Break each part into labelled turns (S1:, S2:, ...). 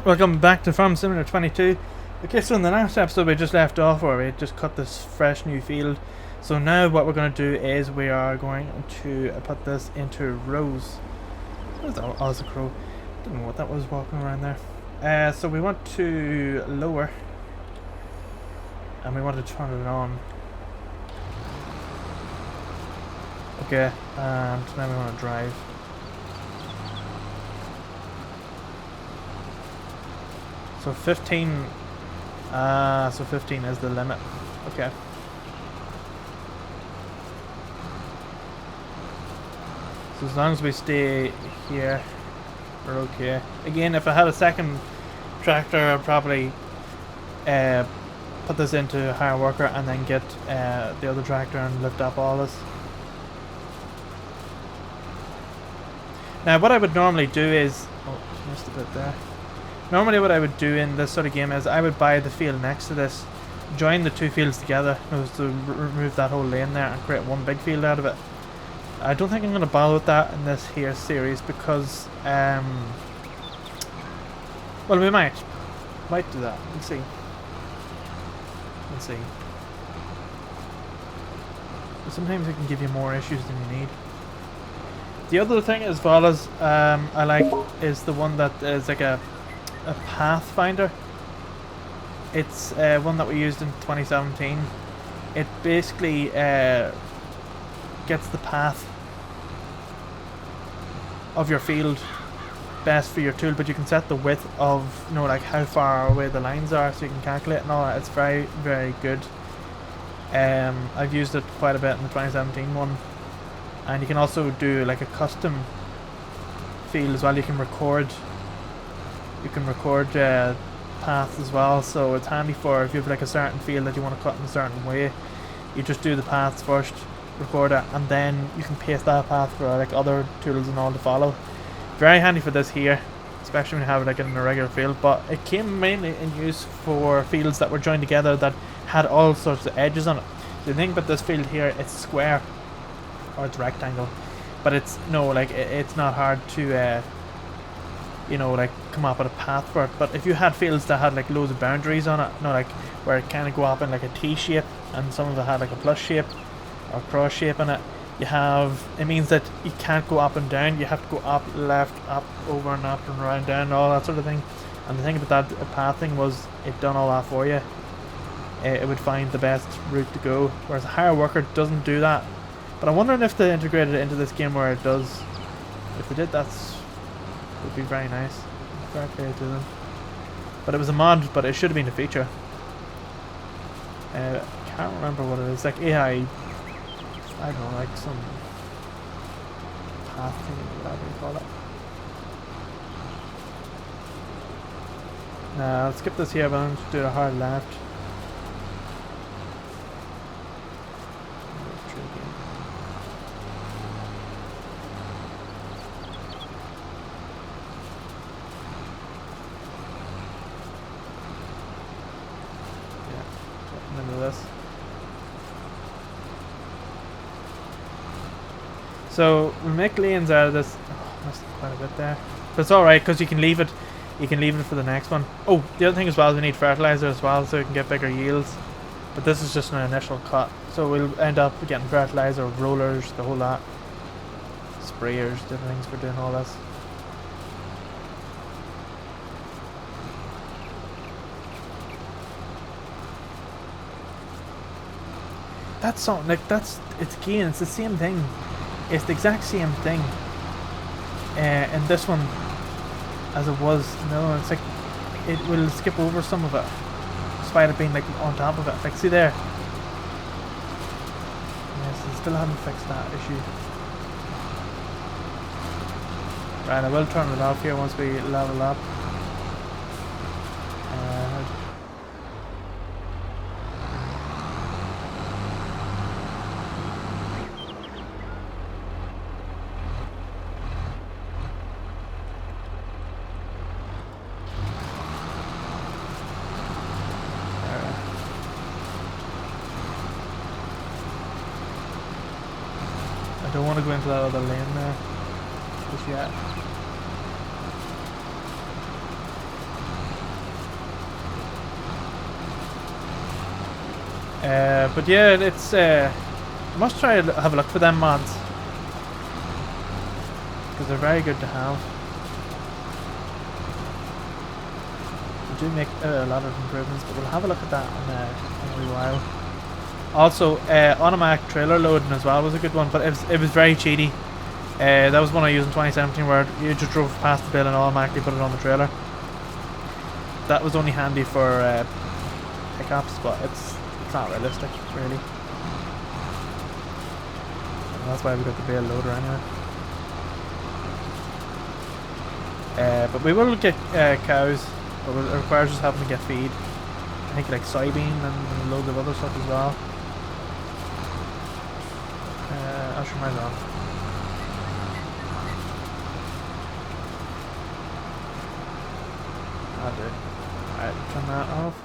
S1: Welcome back to Farm Simulator 22. Okay, so in the last episode we just left off where we just cut this fresh new field. So now what we're going to do is we are going to put this into rows. What is that? Oh, it's a crow. Didn't know what that was walking around there. So we want to lower and we want to turn it on. Okay, and now we want to drive. So 15, so 15 is the limit. Okay. So as long as we stay here, we're okay. Again, if I had a second tractor, I'd probably put this into hire worker and then get the other tractor and lift up all this. Now what I would normally do is, oh, missed a bit there. Normally what I would do in this sort of game is I would buy the field next to this, join the two fields together, to remove that whole lane there and create one big field out of it. I don't think I'm going to bother with that in this here series because, well, we might do that. Let's see. Sometimes it can give you more issues than you need. The other thing as well as I like is the one that is like a pathfinder. It's one that we used in 2017. It basically gets the path of your field best for your tool, but you can set the width of, you know, like how far away the lines are, so you can calculate and all that. It's very, very good. I've used it quite a bit in the 2017 one, and you can also do like a custom field as well. You can record paths as well, so it's handy for if you have like a certain field that you want to cut in a certain way. You just do the paths first, record it, and then you can paste that path for like other tools and all to follow. Very handy for this here, especially when you have it like in a regular field, but it came mainly in use for fields that were joined together that had all sorts of edges on it. So the thing about this field here, it's square, or it's rectangle, but it's it's not hard to you know, like come up with a path for it. But if you had fields that had like loads of boundaries on it, you know, like where it kind of go up in like a T shape, and some of it had like a plus shape or cross shape in it, it means that you can't go up and down. You have to go up, left, up, over and up and around, down, all that sort of thing. And the thing about that path thing was it done all that for you. It would find the best route to go, whereas a hire worker doesn't do that. But I'm wondering if they integrated it into this game where it does. If they did, would be very nice. Fair play to them. But it was a mod, but it should have been a feature. Can't remember what it is. Like AI, I don't know, like some path thing, whatever you call it. Now I'll skip this here, but I'm just do a hard left. So we make lanes out of this. Oh, missed quite a bit there, but it's all right because you can leave it. You can leave it for the next one. Oh, the other thing as well is we need fertilizer as well, so we can get bigger yields. But this is just an initial cut, so we'll end up getting fertilizer, rollers, the whole lot, sprayers, different things for doing all this. That's something like it's the same thing. It's the exact same thing in this one as it was in the other one. It's like it will skip over some of it despite it being like on top of it. Like see there. Yes, I still haven't fixed that issue. Right, I will turn it off here once we level up. I don't want to go into that other lane there just yet. But yeah, it's I must try to have a look for them mods because they're very good to have. They do make a lot of improvements, but we'll have a look at that in a wee while. Also, automatic trailer loading as well was a good one, but it was very cheaty. That was one I used in 2017 where you just drove past the bill and automatically put it on the trailer. That was only handy for pickups, but it's not realistic, really. And that's why we got the bale loader anyway. But we will get cows, but it requires us having to get feed. I think like soybean and loads of other stuff as well. I'll show my on. I'll do. Alright, turn that off.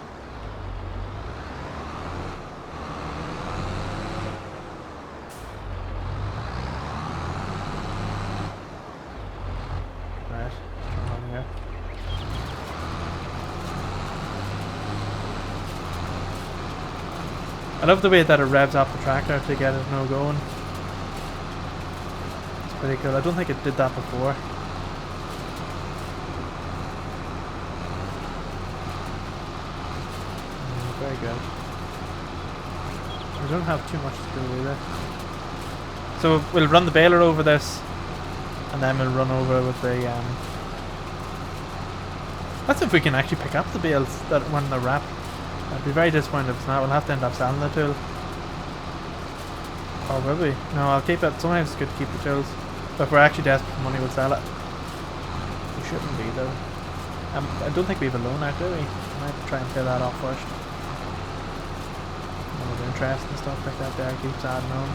S1: Right, turn on here. I love the way that it revs up the tractor to get it going. It's pretty cool. I don't think it did that before. Very good. We don't have too much to do either. So we'll run the baler over this, and then we'll run over with the That's if we can actually pick up the bales that when they're wrapped. I'd be very disappointed if it's not. We'll have to end up selling the tool. Or will we? No, I'll keep it. Sometimes it's good to keep the tools. But if we're actually desperate for money, we'll sell it. We shouldn't be though. I don't think we have a loan out, do we? I might try and pay that off first. All the interest and stuff like that there keeps adding on.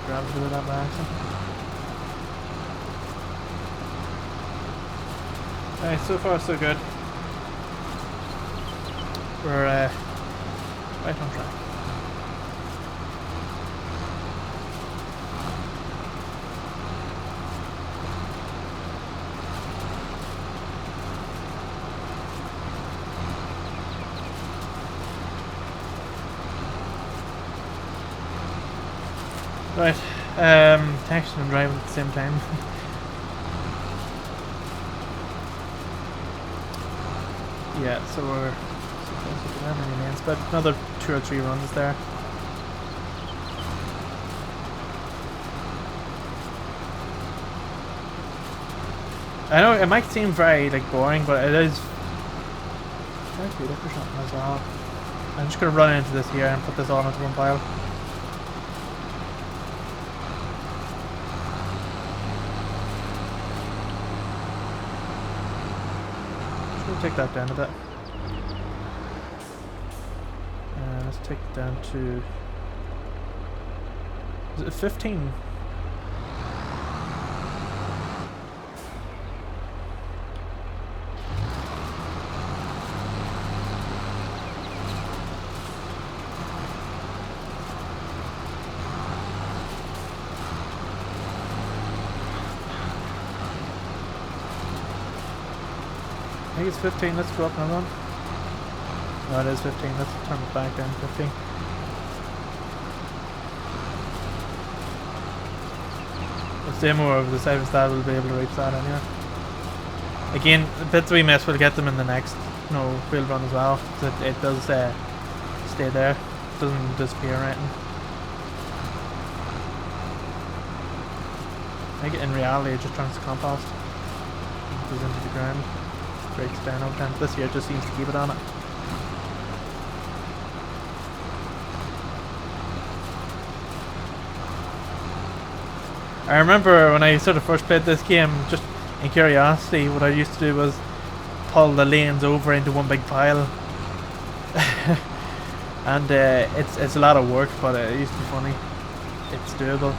S1: Grab a bit of that by accident. Alright, so far so good. We're right on track. Right, texting and driving at the same time. Yeah, so we're supposed to get many lanes, but another 2 or 3 runs there. I know it might seem very like boring, but it is very good for something as well. I'm just gonna run into this here and put this all into one pile. Take that down a bit. Let's take it down to... Is it 15? I think it's 15, let's go up another one. No, it is 15, let's turn it back down to 15. Let's do more of the safest that we'll be able to reach that anyway. Again, the bits we miss, we'll get them in the next field run as well. So it does stay there, it doesn't disappear or anything. I think in reality it just turns to compost. It goes into the ground. Breaks down over time. This year just seems to keep it on it. I remember when I sort of first played this game, just in curiosity, what I used to do was pull the lanes over into one big pile. And it's a lot of work, but it used to be funny. It's doable.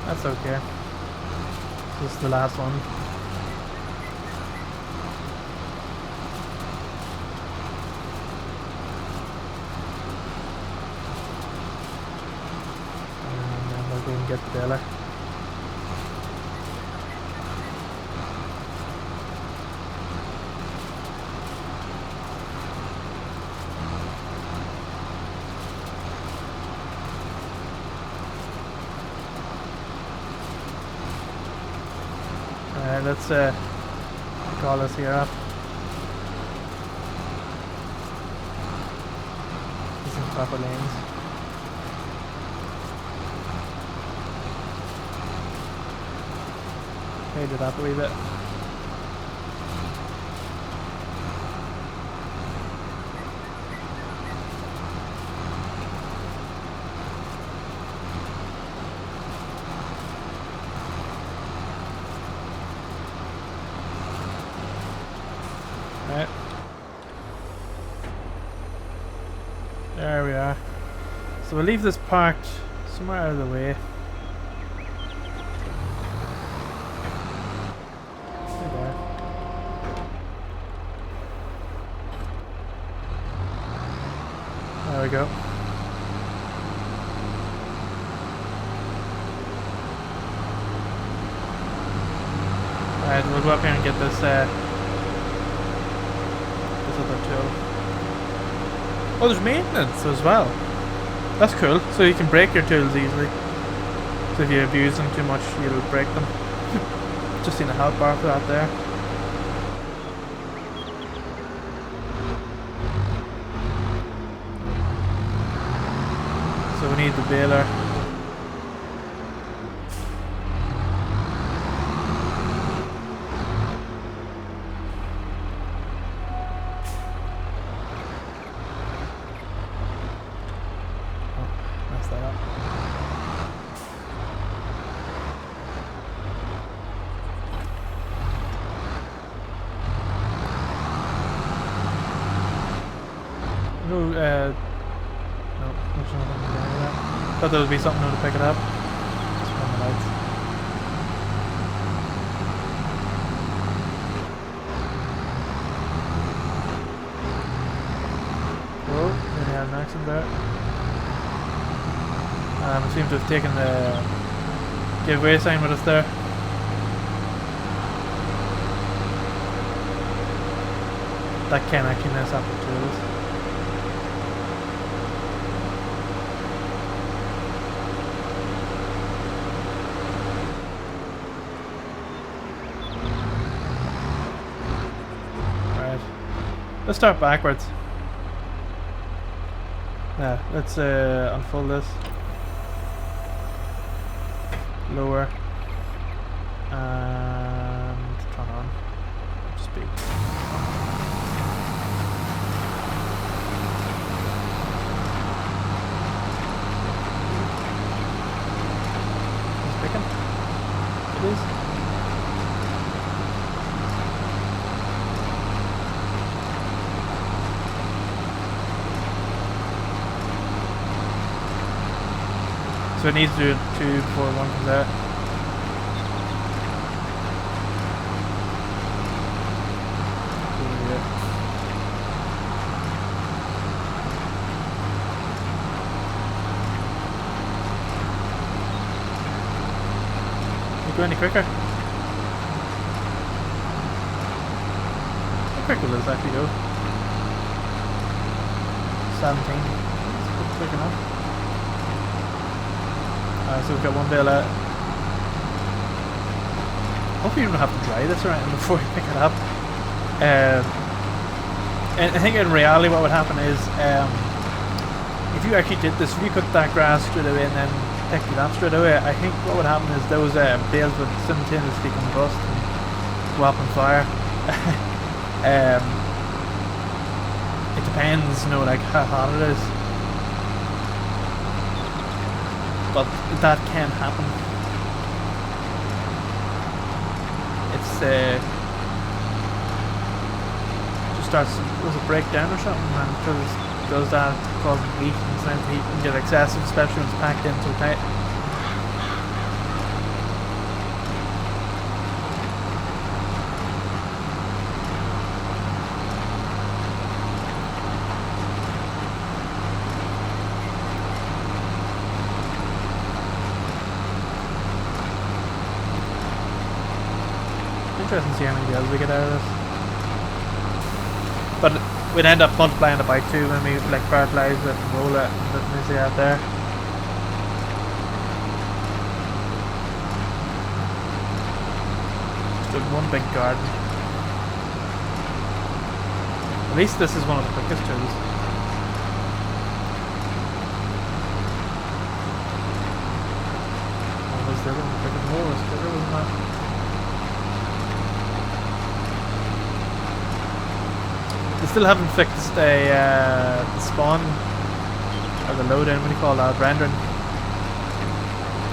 S1: That's okay. This is the last one. And then we'll go and get the baler. Alright, let's call this here up. These are proper lanes. Fade it up a wee bit. Right. There we are. So we'll leave this parked somewhere out of the way. There. There we go. Alright, we'll go up here and get this other tool. Oh, there's maintenance as well. That's cool. So you can break your tools easily. So if you abuse them too much, you'll break them. Just seen a health bar for that there. So we need the baler. No, no, there's nothing there. Thought there would be something to pick it up. Just run the lights. Whoa, nearly had an accident there. We seem to have taken the giveaway sign with us there. That can actually mess up the tools. Let's start backwards. Yeah, let's unfold this. Lower. And turn on. Speed. It's picking. It is. So it needs to do 2 before 1 comes out. Can you go any quicker? How quick will this actually go? 17. That's quick enough. So we've got one bale out. Hopefully you don't have to dry this or anything before you pick it up. And I think in reality what would happen is if you actually did this, if you cut that grass straight away and then picked it up straight away, I think what would happen is those bales would simultaneously combust and go up on fire. It depends, you know, like how hot it is. But that can happen. It's just starts, does it break down or something, and because it does that, it causes heat, and sometimes the heat can get excessive, especially when it's packed in so tight. interesting to see how many deals we get out of this. But we'd end up multiplying it by 2 when we like fertilise it and roll it and let me see out there. Just doing one big garden. At least this is one of the quickest tools. Was the other one quicker? No, it was quicker, wasn't it? They still haven't fixed the spawn or the load in. What do you call that? Rendering.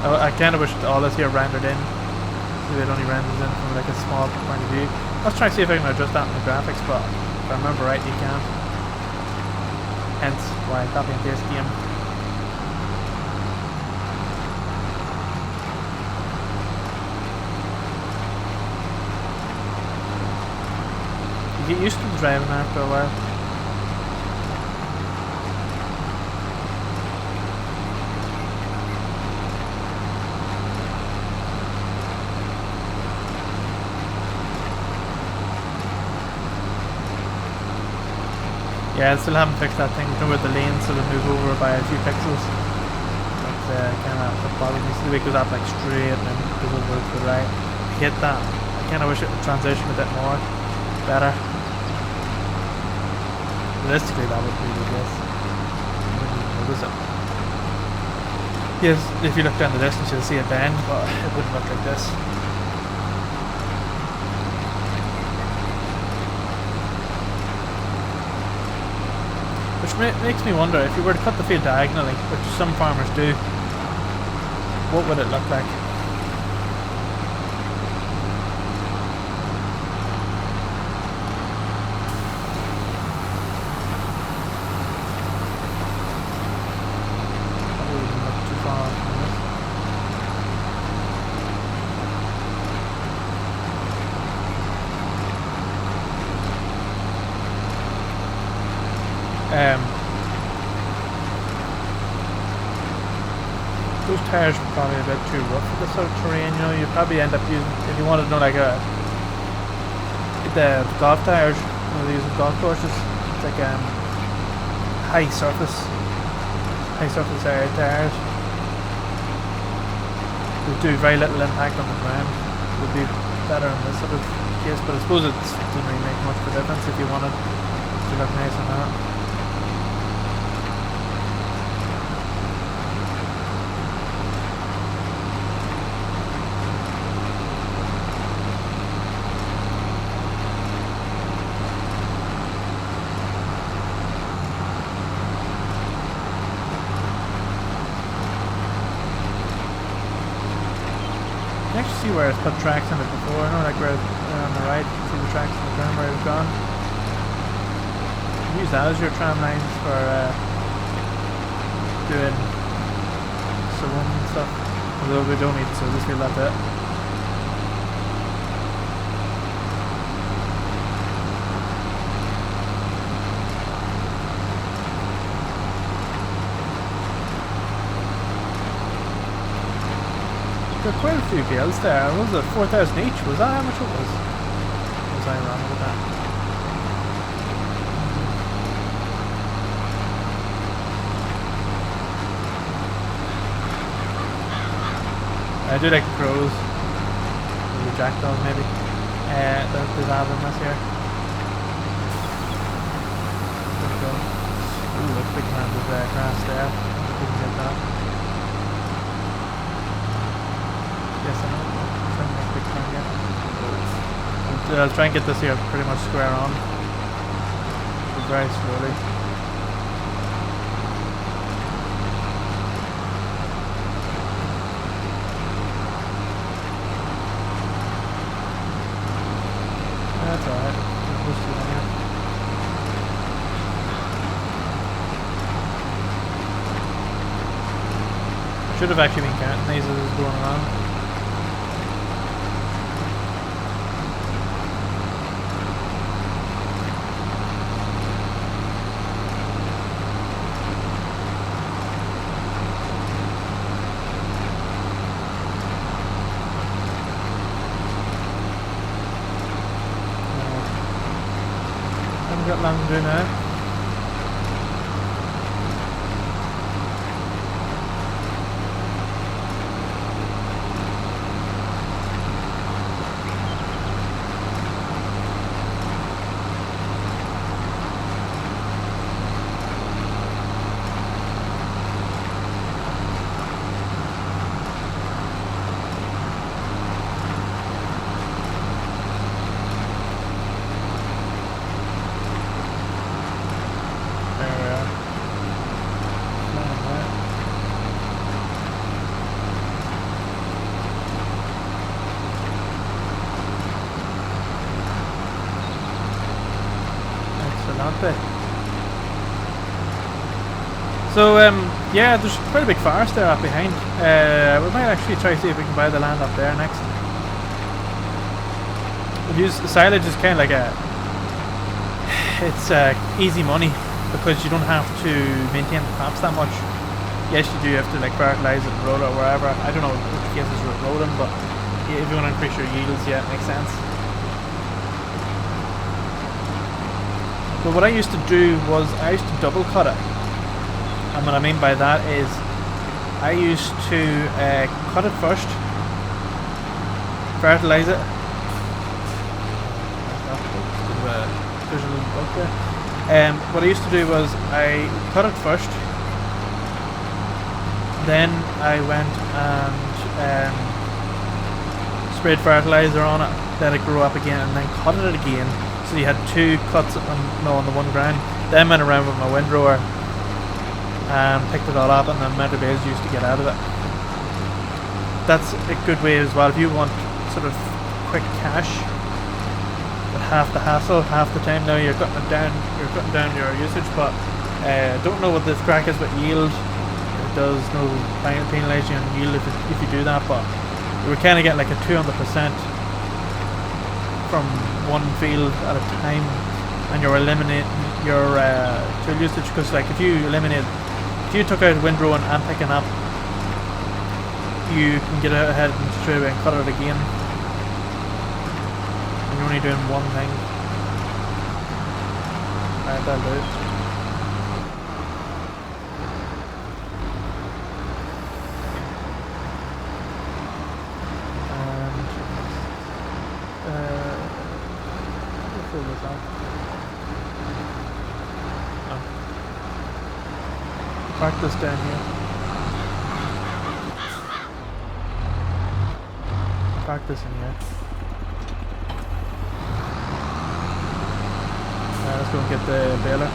S1: I kind of wish all this here rendered in. So it only renders in from like a small point of view. Let's try and see if I can adjust that in the graphics, but if I remember right, you can't. Hence why I copy and paste game. You get used to the driving after a while. Yeah, I still haven't fixed that thing. You know where the lanes sort of move over by a few pixels. That's kind of what bothers me. So the way it goes up like straight and then goes over to the right. I hate that. I kind of wish it would transition a bit more. Better. Realistically, that would be the case. I wouldn't even notice it. Yes, if you look down the distance, you'll see a bend, but it wouldn't look like this. Which makes me wonder, if you were to cut the field diagonally, which some farmers do, what would it look like? Those tires are probably a bit too rough for this sort of terrain, you know. You'd probably end up using, if you wanted to know like the golf tires, they use in golf courses, it's like high surface area tires. They do very little impact on the ground. Would be better in this sort of case, but I suppose it doesn't really make much of a difference if you wanted to look nice on that. You can actually see where it's put tracks in it before. I know, like where on the right, you can see the tracks in the ground where it's gone. You can use that as your tram lines for doing saloon and stuff. Although we don't need to, so just leave that to it. There are quite a few gales there. What was it? 4,000 each? Was that how much it was? Was I wrong with that? I do like the crows. Or the jackdaws maybe. There's Avon this here. There we go. Ooh, look, big man of grass there. Didn't get that. Yes, I know. Trying to make big time again. I'll try and get this here pretty much square on. But very slowly. That's alright. I should have actually been counting these as it was going along. that long to do now. So yeah, there's quite a big forest there up behind. We might actually try to see if we can buy the land up there next. We'll use the silage is kind of like it's easy money because you don't have to maintain the crops that much. Yes, you do have to like fertilize it and roll it or wherever. I don't know which cases you're rolling, but if you want to increase your yields, yeah, it makes sense. But what I used to do was I used to double cut it. And what I mean by that is I used to cut it first, fertilize it. There's a little bug there. What I used to do was I cut it first, then I went and sprayed fertilizer on it, let it grow up again, and then cut it again. So you had two cuts on the one ground. Then went around with my windrower and picked it all up, and the amount of bales used to get out of it. That's a good way as well if you want sort of quick cash, but half the hassle, half the time. Now you're cutting down your usage, but don't know what this crack is with yield. It does no penalise you on yield if you do that, but we were kind of getting like a 200% from one field at a time, and you're eliminating your tool usage, because like if you took out windrowing and picking up, you can get ahead and straight away and cut it again, and you're only doing one thing. Right, that'll do it. Fill this up. No. Park this down here. Park this in here. Let's go and get the baler.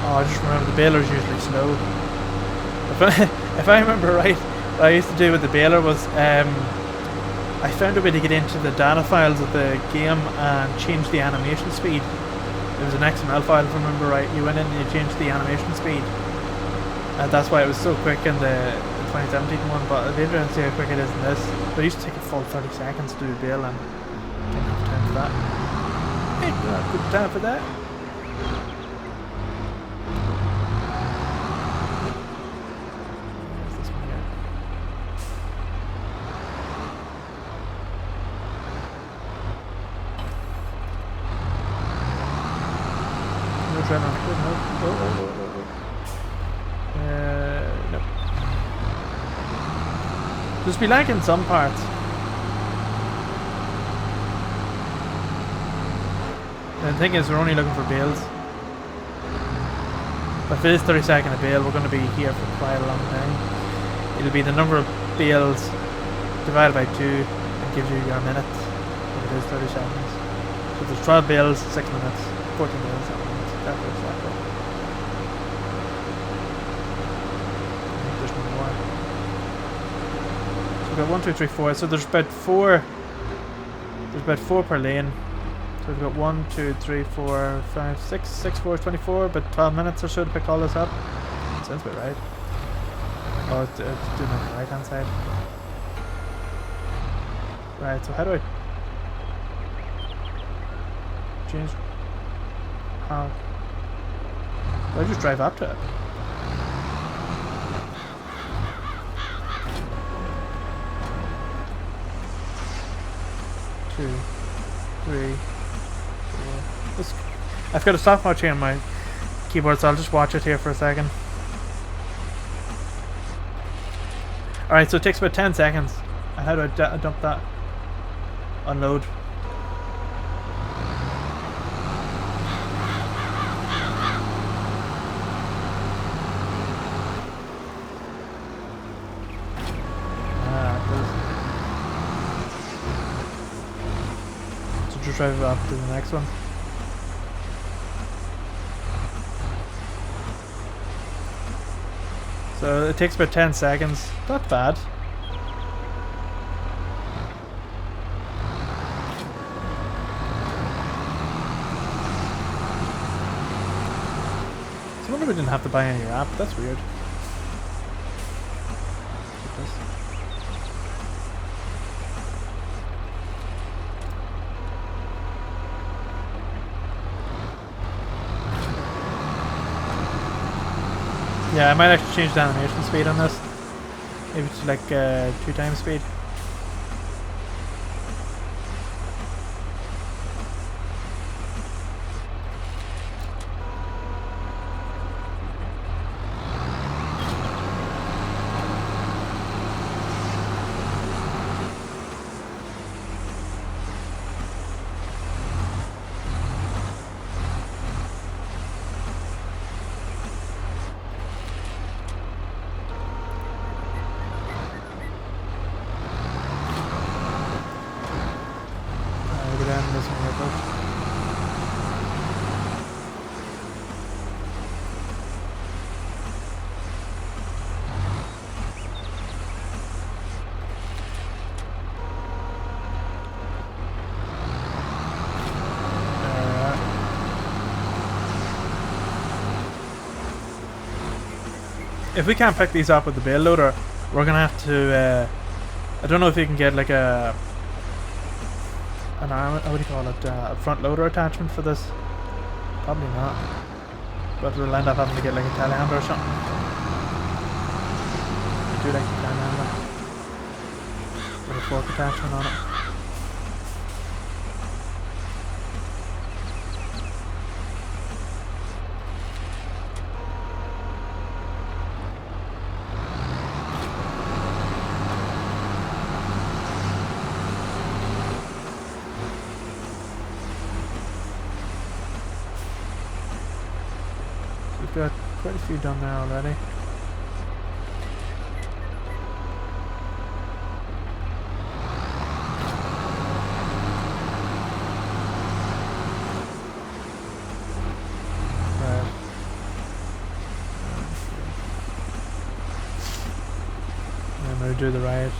S1: Oh, I just remember the baler's usually slow. If I remember right, what I used to do with the baler was I found a way to get into the data files of the game and change the animation speed. It was an XML file, if I remember right. You went in and you changed the animation speed. And that's why it was so quick in the 2017 one, but later on see how quick it is in this. But it used to take a full 30 seconds to do the bail, and didn't have time for that. Ain't got good time for that. Nope. Just be like in some parts. And the thing is, we're only looking for bales. But if it is 30 seconds a bale, we're going to be here for quite a long time. It'll be the number of bales divided by 2 and gives you your minutes. If it is 30 seconds. So if there's 12 bales, 6 minutes. 14 bales, 7 minutes. Exactly. Got 1, 2, 3, 4. So there's about 4. There's about 4 per lane. So we've got 1, 2, 3, 4, 5, 6, 6, 4, 24. About 12 minutes or so to pick all this up. Sounds about right. Oh, it's doing it on the right hand side. Right. So how do I change? How? Do I just drive up to it? 2, 3, 4. I've got a stopwatch here on my keyboard, so I'll just watch it here for a second. Alright, so it takes about 10 seconds. And how do I dump that? Unload. So just drive it up to the next one. So it takes about 10 seconds. Not bad. I wonder we didn't have to buy any wrap. That's weird. Yeah, I might actually change the animation speed on this. Maybe to like 2 times speed. If we can't pick these up with the bail loader, we're gonna have to. I don't know if you can get like an arm. What do you call it? A front loader attachment for this. Probably not. But we'll end up having to get like a telehandler or something. Do like a telehandler with a fork attachment on it. Got quite a few done there already. Right. And we'll do the right.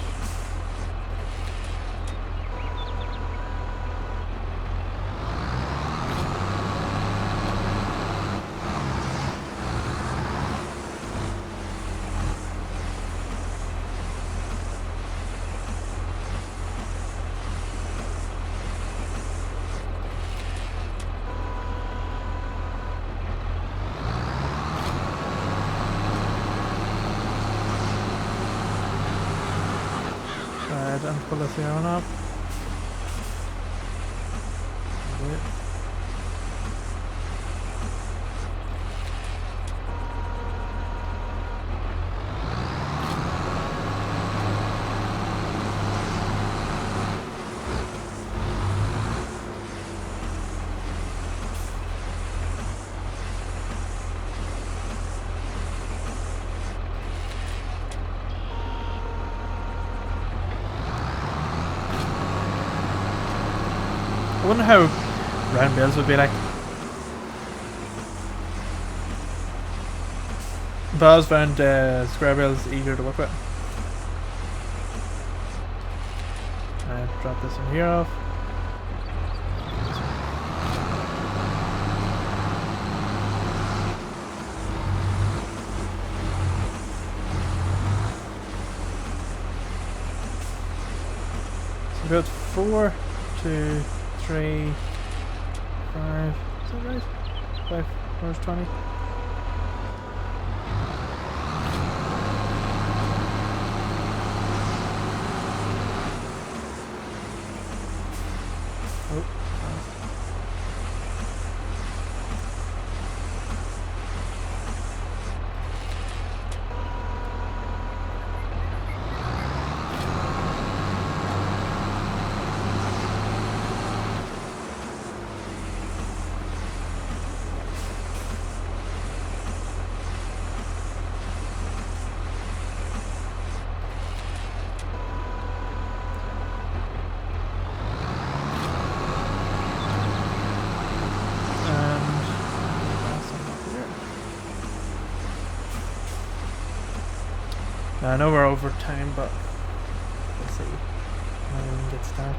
S1: And pull this here on up. Wait. I wonder how round bales would be like. But I was found square bales easier to work with. I drop this one here off. So we got 4, 2, 3, 5, is that right? 5, where's 20? Now I know we're over time, but we'll see. Now we can get started.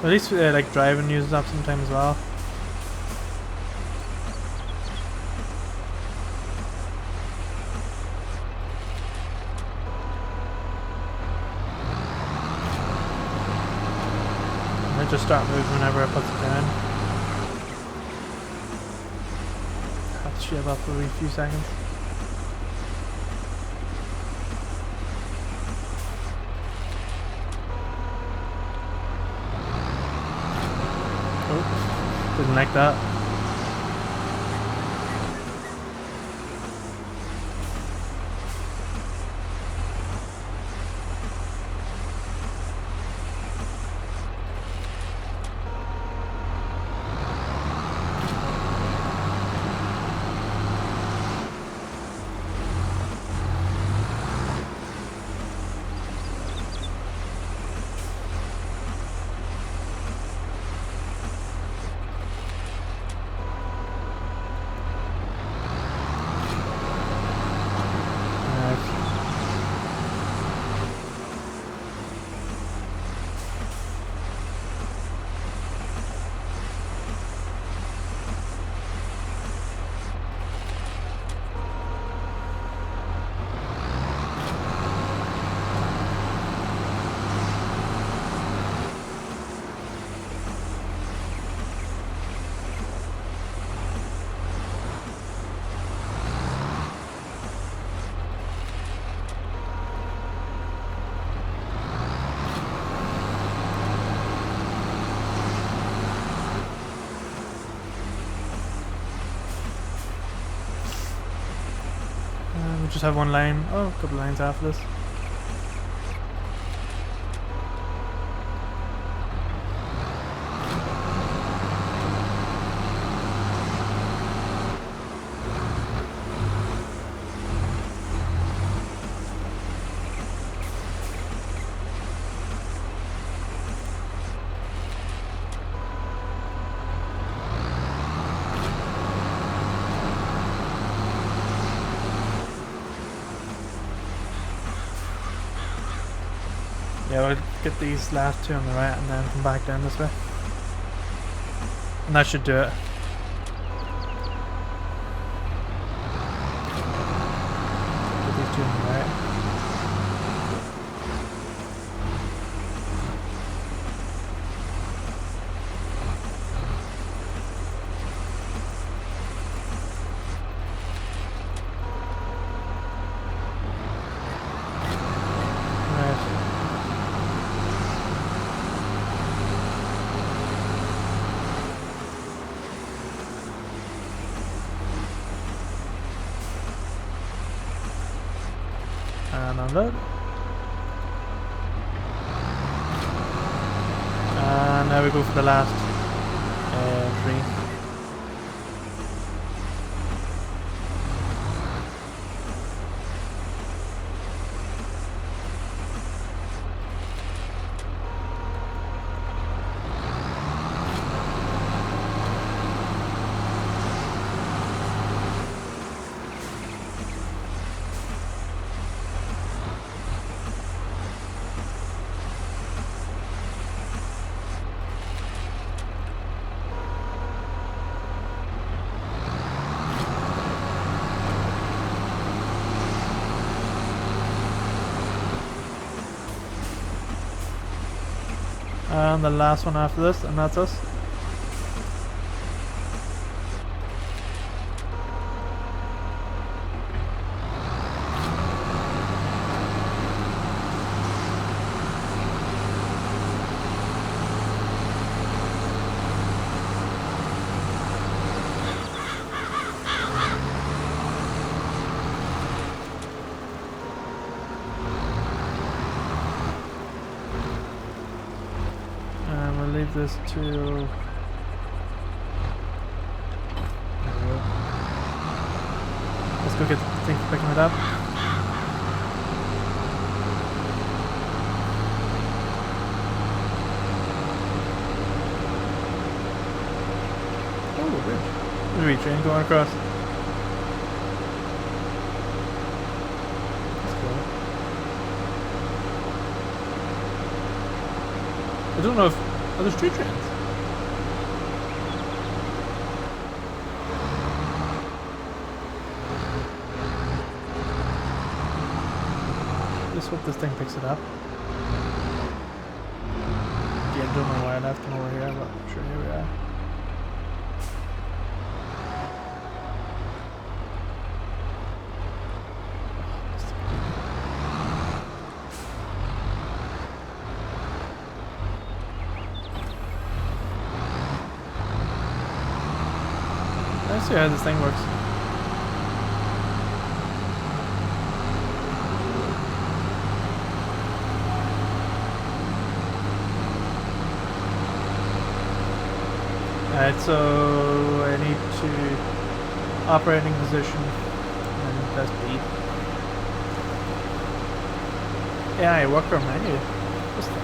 S1: At least like driving uses up sometime as well. And I just start moving whenever I put it down. Have to shave up every few seconds. Didn't like that. We just have one line. Oh, a couple lines after this. Yeah, we'll get these last two on the right and then come back down this way. And that should do it. Get these two on the right. And unload. And now we go for the last three. And the last one after this, and that's us. this tool. There we go. Let's go get the thing for picking it up. Oh, bridge. There's a wee train going across. Let's go. I don't know if... Oh, there's 2 trains. Just hope this thing picks it up. Again, don't know why I left them over here, but I'm sure here we are. Let's see how this thing works. Alright, so I need to operating position and press B. AI worker menu. What's that?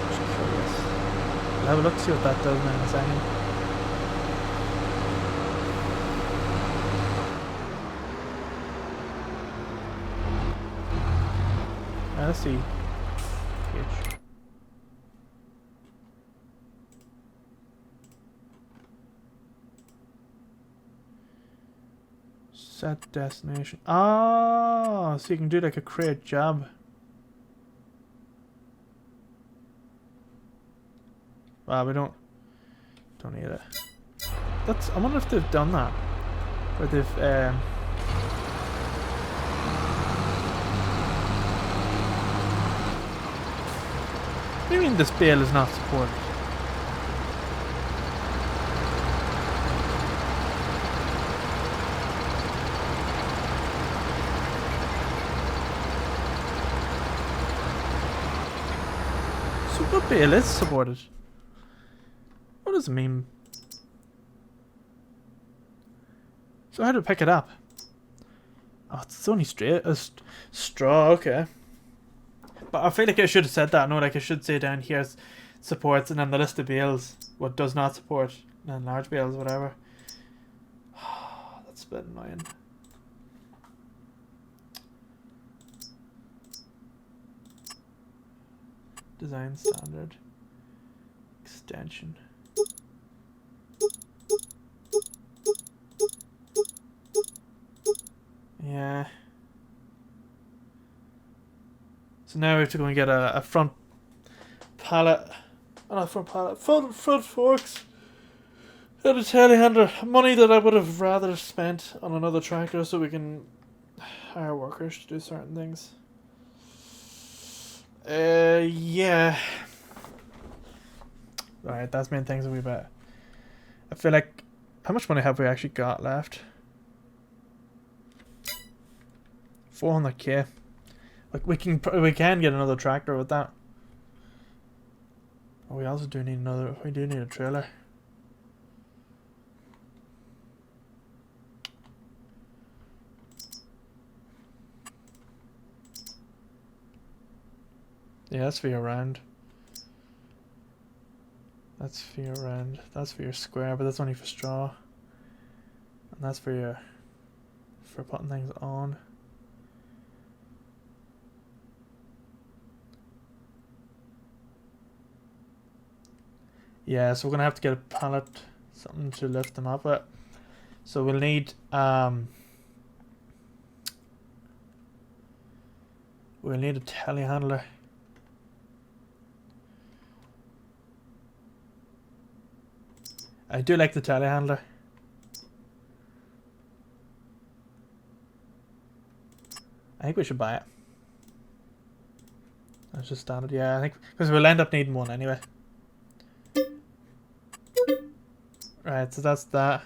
S1: Just curious. I'll have a look, see what that does in a second. Let's see. H. Set destination. Oh, so you can do like a create job. Wow, we don't need it. That's. I wonder if they've done that, or they've. What do you mean this bale is not supported? So what bale is supported? What does it mean? So how do I pick it up? Oh, it's only straight straw. Okay. But I feel like I should have said that. No, like I should say down here supports and then the list of bales what does not support and then large bales, whatever. That's a bit annoying. Design standard. Extension. Yeah. So now we have to go and get a front pallet. Oh, not front pallet. Front forks. And a telehandler. Money that I would have rather spent on another tractor so we can hire workers to do certain things. Yeah. Right, that's main things a wee bit. I feel like... How much money have we actually got left? 400k. Like we can get another tractor with that. Oh, we also do need another. We do need a trailer. Yeah, that's for your round. That's for your round. That's for your square, but that's only for straw. And that's for your putting things on. Yeah, so we're gonna have to get a pallet, something to lift them up with. So we'll need a telehandler. I do like the telehandler. I think we should buy it. That's just standard. Yeah, I think because we'll end up needing one anyway. Right, so that's that.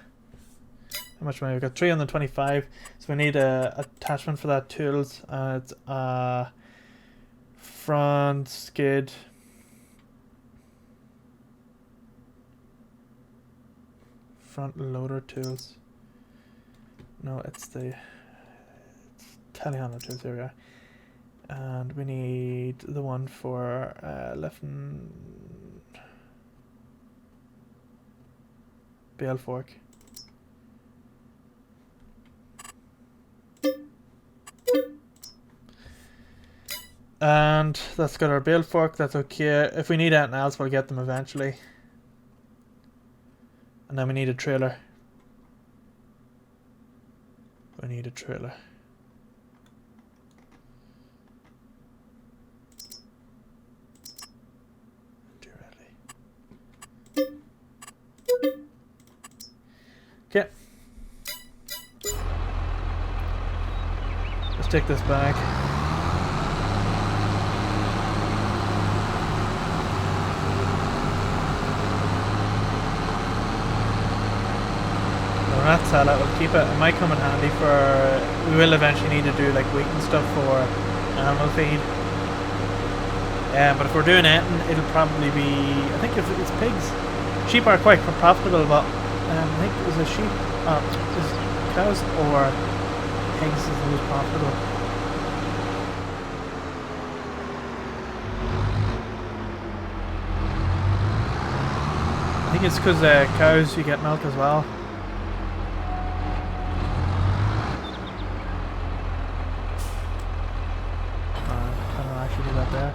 S1: How much money? We've got 325. So we need a attachment for that tools. It's front skid. front loader tools. No, it's the telehandler tools. Here we are. And we need the one for lifting bale fork. And that's got our bale fork. That's okay. If we need anything else, we'll get them eventually. And then we need a trailer. We need a trailer. Okay. Let's take this back. We'll not sell it, we'll keep it. It might come in handy for... We will eventually need to do like wheat and stuff for animal feed. But if we're doing anything, it'll probably be... I think if it's pigs. Sheep are quite profitable, but I think it was a sheep... is cows or pigs is the most profitable. I think it's because cows you get milk as well. I don't actually do that there.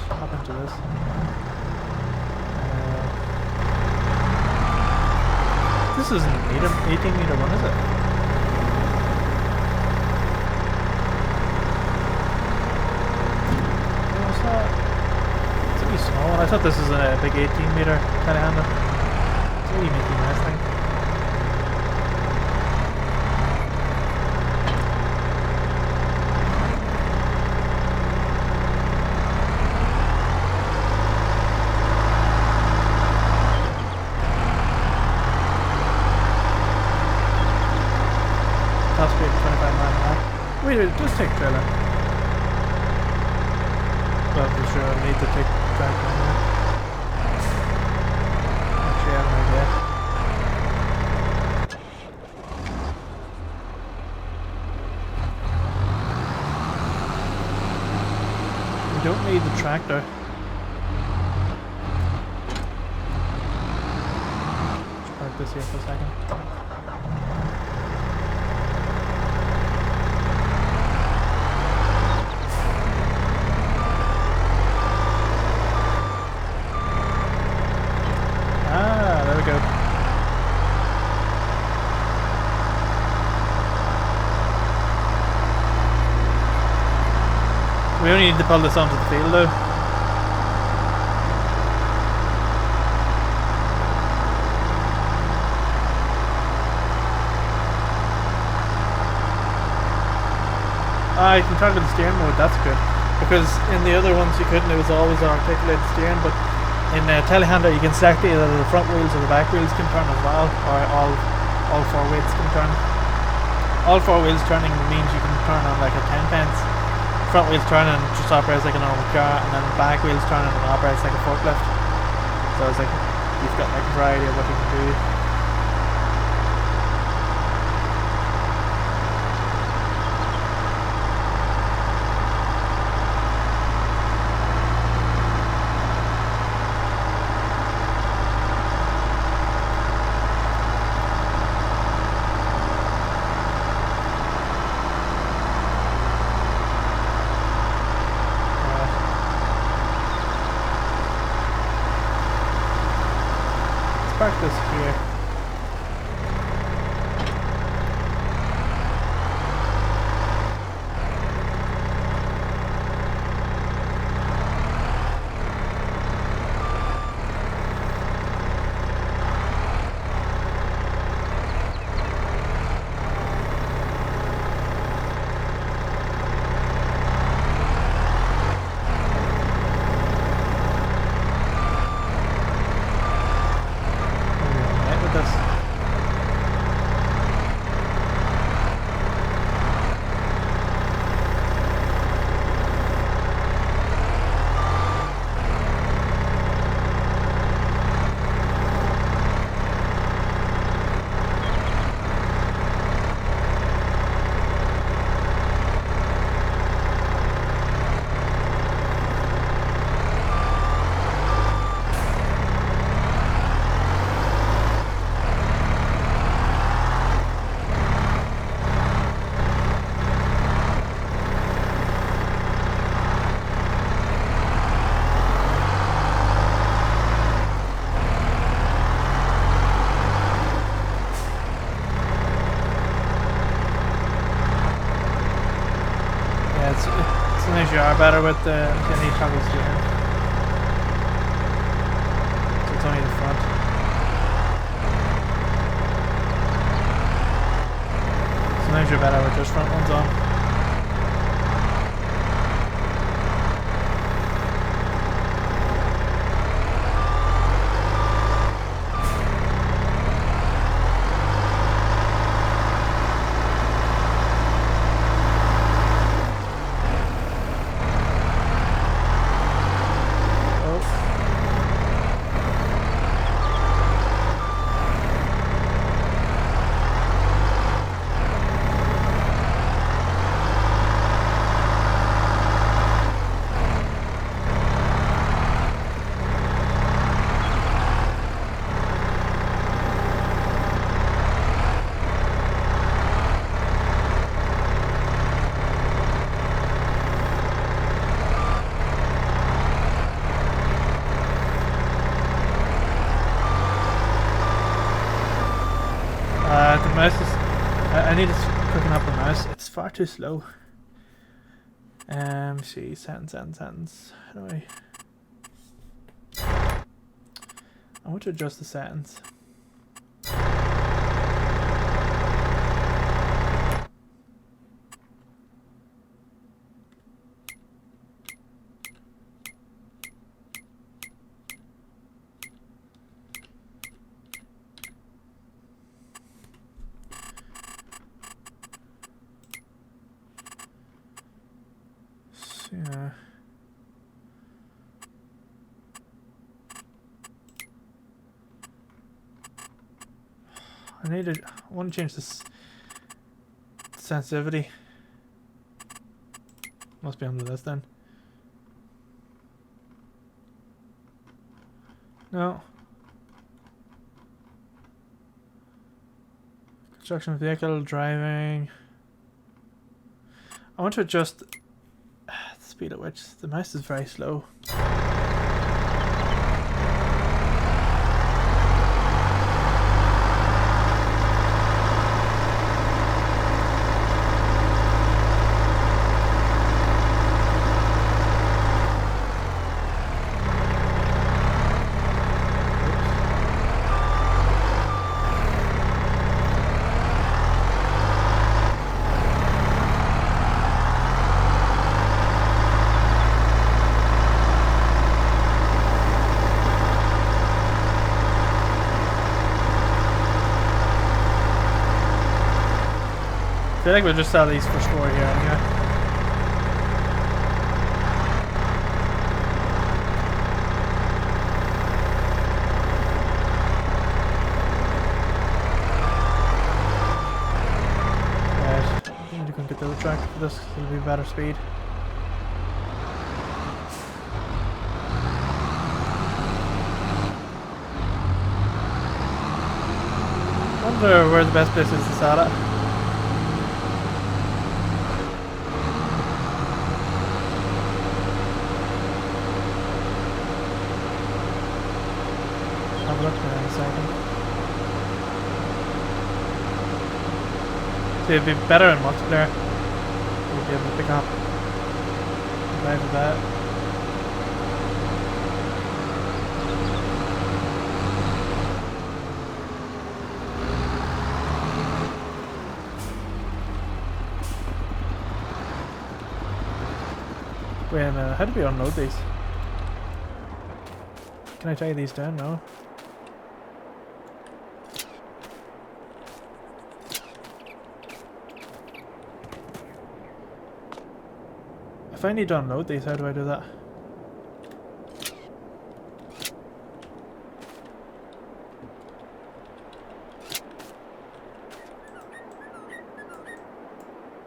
S1: Hop into this. This isn't an 18-meter one, is it? What's that? It's a wee small one. I thought this was a big 18-meter telehandler. It's a wee Mickey Mouse thing. Top speed 25 miles an hour. Wait, it does take trailer. Well, for sure I need to take tractor anyway. Actually, I have an idea. We don't need the tractor. Let's park this here for a second. We only need to pull this onto the field though. You can target the steering mode, that's good. Because in the other ones you couldn't, it was always on articulated steering, but in telehandler you can select either the front wheels or the back wheels can turn as well, or all four wheels can turn. All four wheels turning means you can turn on like a 10 pence. Front wheels turning just operates like a normal car, and then back wheels turning and operates like a forklift. So it's like you've got like a variety of what you can do. Park this here. this. Sometimes you are better with the any toggles doing. So it's only the front. Sometimes you're better with just front ones on. The mouse is... I need to quicken up the mouse. It's far too slow. See, settings. How do I want to adjust the settings. Yeah. I want to change this sensitivity. Must be under this then. No. Construction vehicle, driving. I want to adjust the speed at which the mouse is very slow. I feel like we'll just sell these for score here anyway. Right, I think we can get the other track for this, it'll be better speed. I wonder where the best place is to sell it. I'll look there in a second. See, it'd be better in multiplayer. We'll be able to pick up and drive with that. Wait a minute, how do we unload these? Can I tie these down? No. If I need to unload these, how do I do that?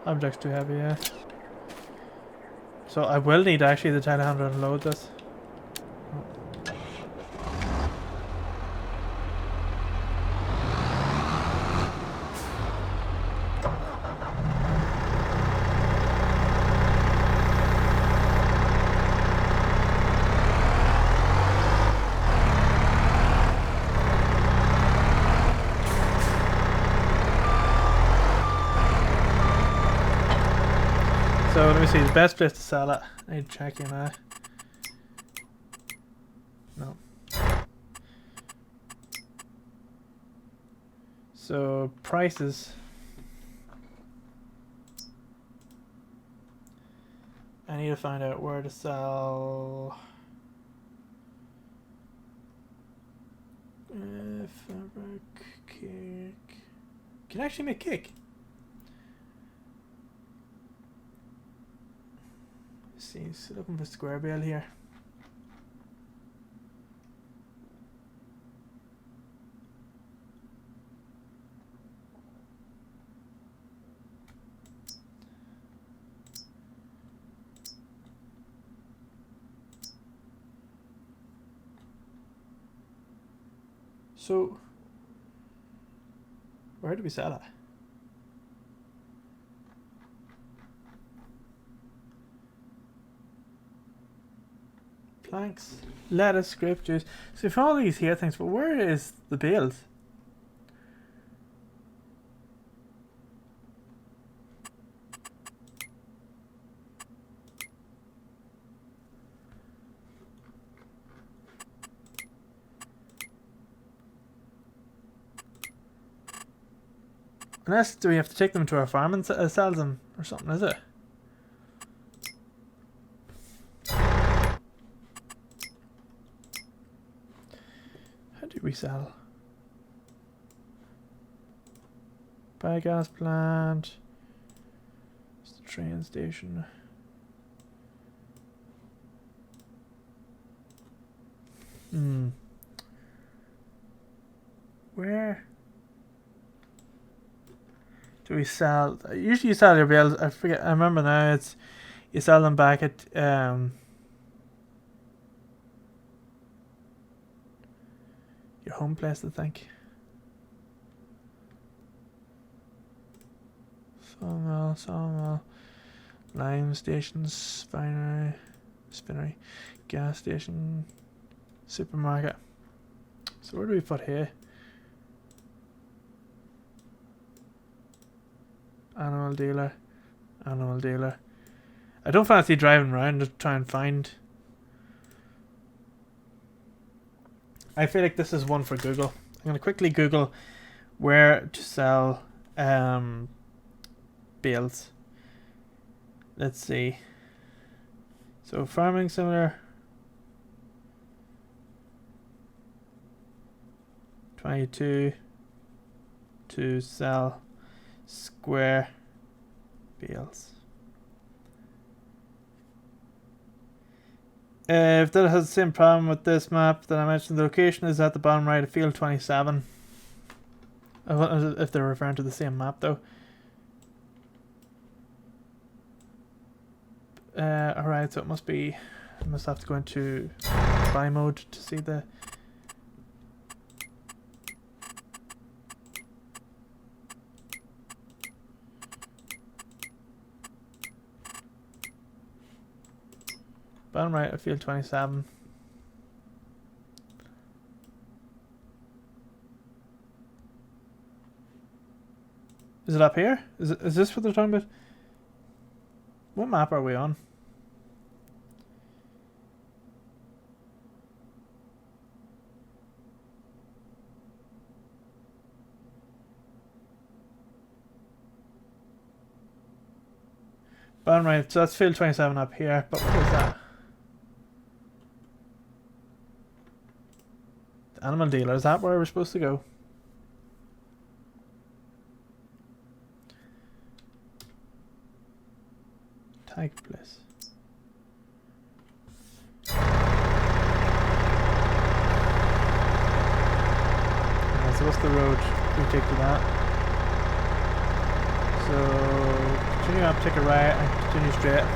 S1: Object's too heavy, yeah. So I will need actually the telehandler to unload this. So let me see, the best place to sell it. I need to check you now. No. So prices. I need to find out where to sell. Fabric cake. Can I actually make cake? See, so looking for square bale here. So, where do we sell it? Planks, lettuce, grape juice. So we found all these here things, but where is the bales? Unless, do we have to take them to our farm and sell them or something, is it? How do we sell? Biogas plant. It's the train station. Where do we sell? Usually you sell your bales. I forget. I remember now. It's you sell them back at your home place, I think. Sawmill, lime stations, spinnery, gas station, supermarket. So where do we put here? Animal dealer. I don't fancy driving around to try and find. I feel like this is one for Google. I'm going to quickly Google where to sell bales. Let's see. So farming similar. 22 to sell square bales. If that has the same problem with this map that I mentioned, the location is at the bottom right of field 27. I wonder if they're referring to the same map though. Alright, so it must be, I must have to go into buy mode to see the bottom right of field 27. Is it up here? Is this what they're talking about? What map are we on? Bottom right, so that's field 27 up here, but what is that? The animal dealer, is that where we're supposed to go? Tag place. so what's the road we take to that? So continue up, take a right, and continue straight.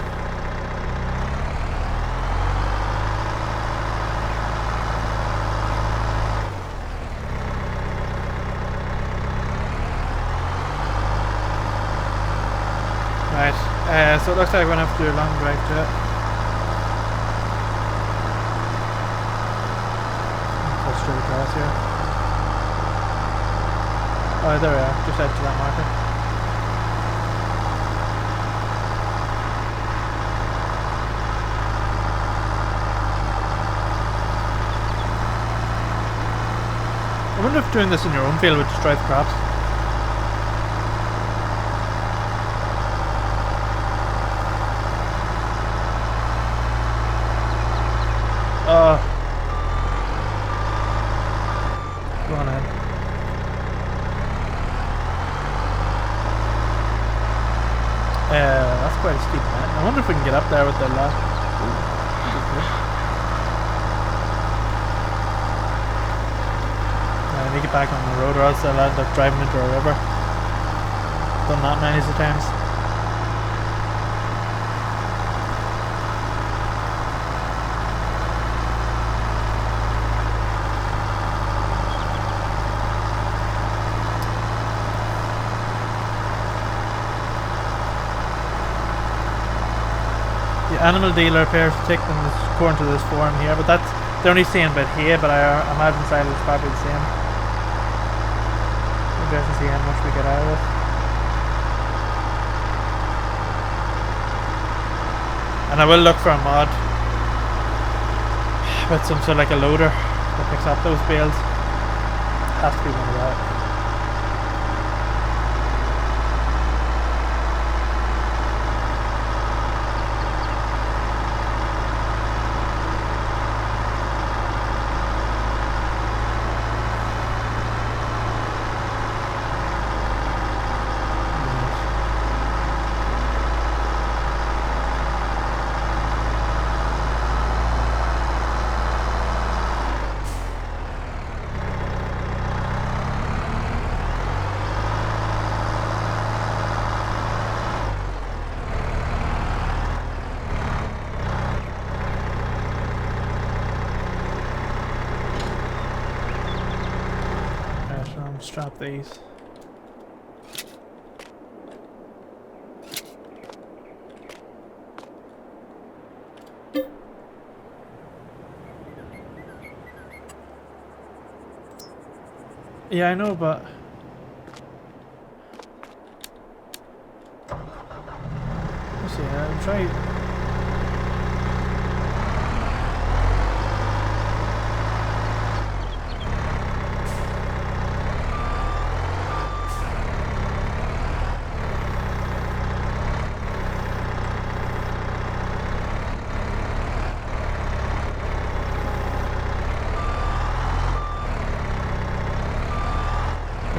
S1: Right, so it looks like we're going to have to do a long drive to it. Go straight across here. Oh, there we are, just head to that marker. I wonder if doing this in your own field would destroy the crops. Go on in. That's quite a steep man. I wonder if we can get up there with the last. I need to get back on the road or else I'll end up driving into a river. Done that many times. The animal dealer appears to take them according to this form here, but that's they're only saying about hay, but I imagine inside it's probably the same. Interesting to see how much we get out of it. And I will look for a mod with some sort of like a loader that picks up those bales. Has to be one of that. Strap these. Yeah, I know, but let's see. I'll try.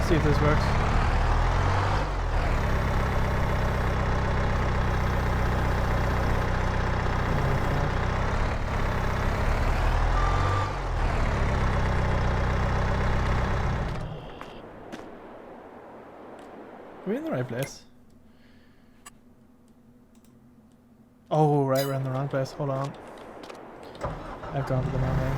S1: See if this works. Are we in the right place? Oh, right, we're in the wrong place. Hold on. I've gone to the wrong thing.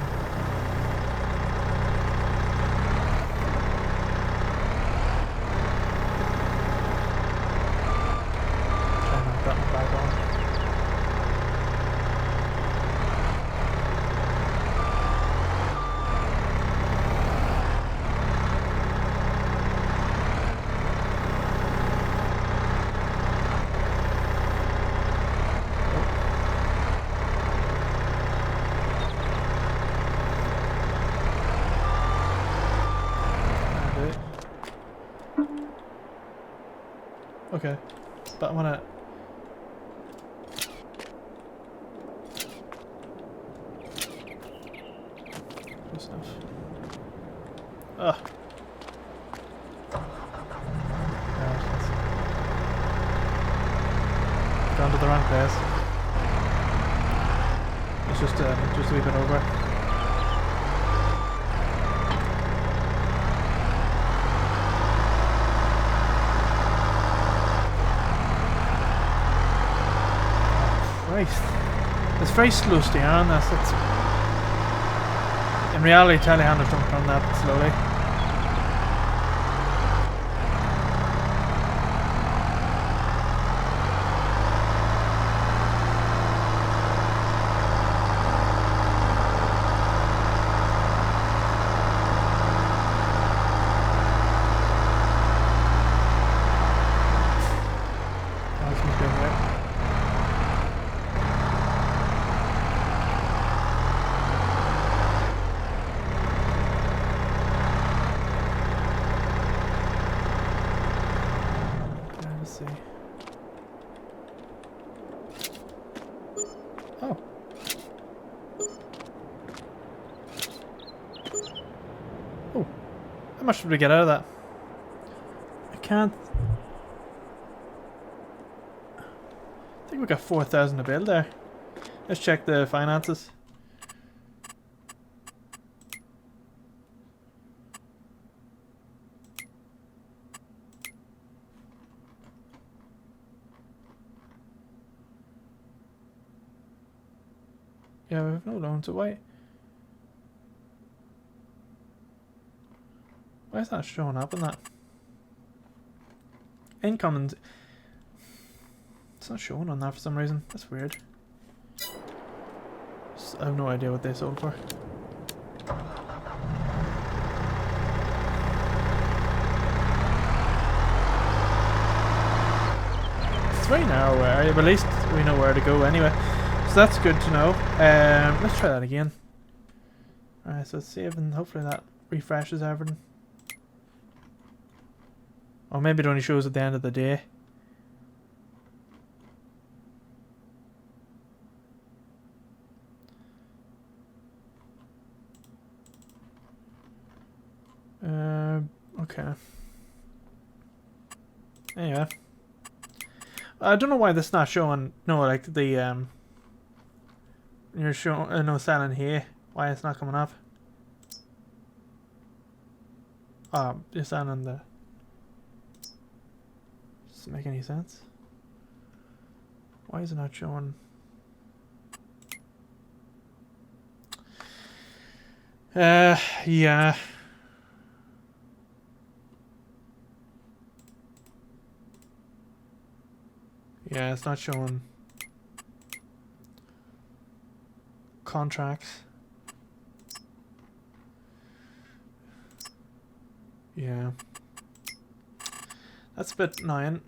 S1: Okay, but I wanna. Good stuff. Ugh. Gone to the wrong place. It's just a wee bit over. it's very slow steering on this. In reality, telehandlers don't run that slowly. Oh. Oh. How much did we get out of that? I can't... I think we got 4,000 to build there. Let's check the finances. Yeah, we have no loan, so why is that showing up in that? Income and... It's not showing on that for some reason. That's weird. I have no idea what they sold for. It's a very narrow area, but at least we know where to go anyway. So that's good to know. Let's try that again. Alright, so let's save and hopefully that refreshes everything. Or maybe it only shows at the end of the day. Okay. Anyway. I don't know why this is not showing, no, like the, you're showing, no, selling here. Why it's not coming up? You're selling the... Does it make any sense? Why is it not showing? Yeah. Yeah, it's not showing contracts. Yeah. That's a bit annoying.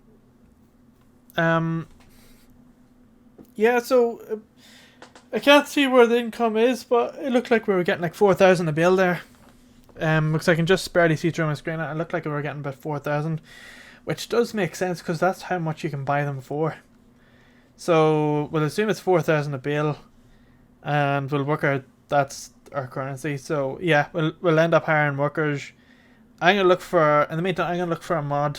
S1: Yeah, so I can't see where the income is, but it looked like we were getting like 4,000 a bill there. Because I can just barely see through my screen. It looked like we were getting about 4,000. Which does make sense because that's how much you can buy them for. So we'll assume it's 4,000 a bill, and we'll work out that's our currency. So yeah, we'll end up hiring workers. I'm gonna look for, in the meantime, I'm gonna look for a mod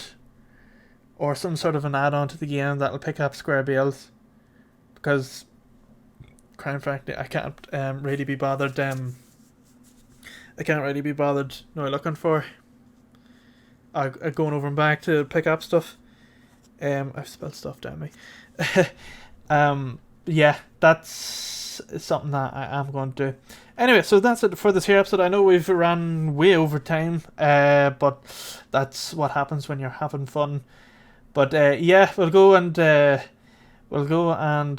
S1: or some sort of an add-on to the game that'll pick up square bills, because quite frankly I can't really be bothered. Looking for. Going over and back to pick up stuff. I've spelled stuff down me. Yeah, that's something that I am going to do. Anyway, so that's it for this here episode. I know we've ran way over time, but that's what happens when you're having fun. But yeah, we'll go and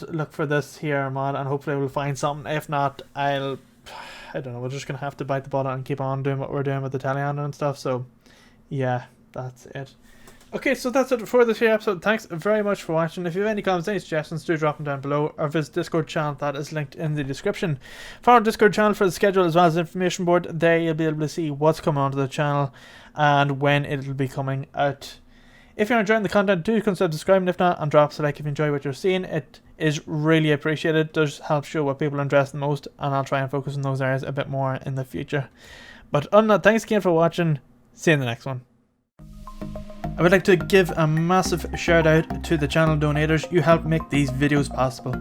S1: look for this here mod, and hopefully we'll find something. If not, I don't know. We're just gonna have to bite the bullet and keep on doing what we're doing with the telehandler and stuff. So. Yeah, that's it. Okay, so that's it for this here episode. Thanks very much for watching. If you have any comments, any suggestions, do drop them down below, or visit Discord channel that is linked in the description. For our Discord channel for the schedule as well as the information board, there you'll be able to see what's coming onto the channel and when it'll be coming out. If you're enjoying the content, do consider subscribing. If not, and drop us a like if you enjoy what you're seeing. It is really appreciated. It does help show what people are interested in most, and I'll try and focus on those areas a bit more in the future. But other than that, thanks again for watching. See you in the next one. I would like to give a massive shout out to the channel donators. You help make these videos possible.